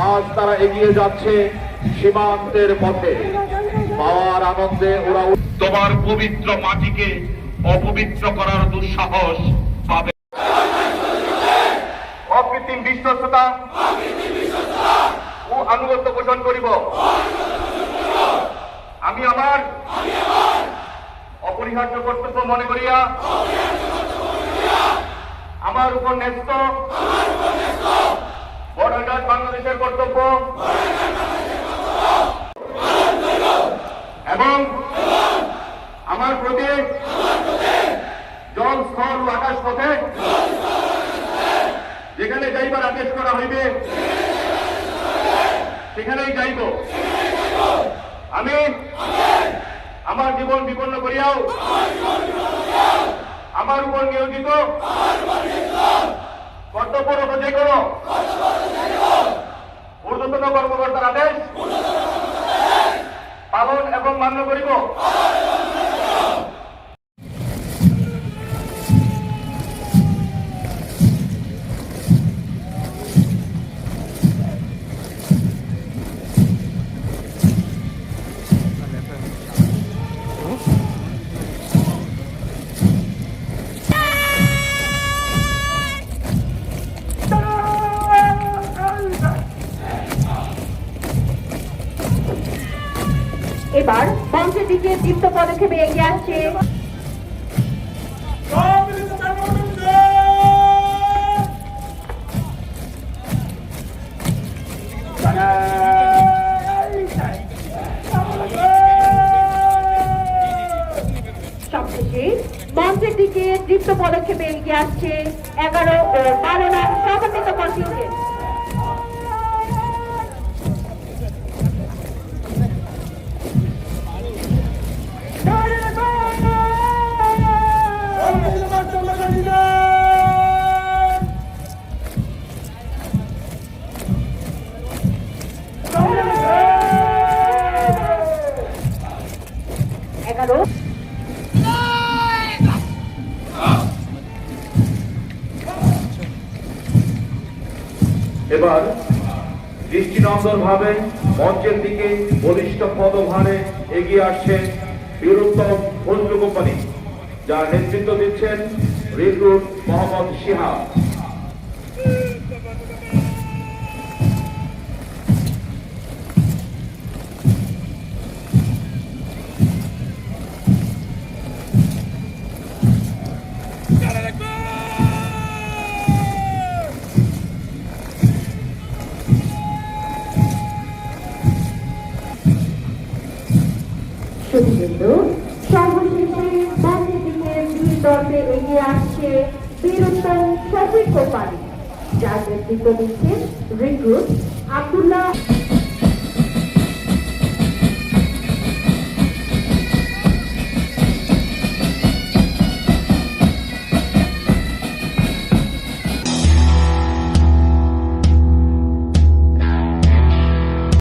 আজ তারা এগিয়ে যাচ্ছে সীমান্তের পথে। পাওয়ার আনন্দে ওরা তোমার পবিত্র মাটিকে অপবিত্র করার দুঃসাহস পাবে। অকৃত্রিম বিশ্বস্ততা ও আনুগত্য পোষণ করিব। আমি আমার অপরিহার্য কর্তব্য মনে করিয়া আমার উপর ন্যস্ত বর্ডার বাংলাদেশের কর্তব্য এবং আমার প্রতি জল, স্থল ও আকাশ পথে যেখানে যাইবার আদেশ করা হইবে সেখানেই যাইব। আমি আমার জীবন বিপন্ন করিয়াও আমার উপর নিয়োজিত কর্তব্যরত যে কোনো ঊর্ধ্বতন কর্মকর্তার আদেশ পালন এবং মান্য করিব। এবার মঞ্চের দিকে দীপ্ত পদক্ষেপে এগিয়ে আসছে সবশেষে মঞ্চের দিকে দীপ্ত পদক্ষেপে এগিয়ে আসছে 11 ও 12 নং সমন্বিত কন্টিনজেন্ট। এবার দৃষ্টিনন্দন ভাবে মঞ্চের দিকে বলিষ্ঠ পদভারে এগিয়ে আসছে বীরুত্তম ফজলু কোম্পানি, যার নেতৃত্ব দিচ্ছেন রিক্রুট মোহাম্মদ শিহাব। সর্বশেষে মঞ্চের দিকে দুই দলে এগিয়ে আসছে বীরুত্তম শফিক কোম্পানি, যার নেতৃত্ব দিচ্ছেন রিক্রুট আব্দুল্লাহ।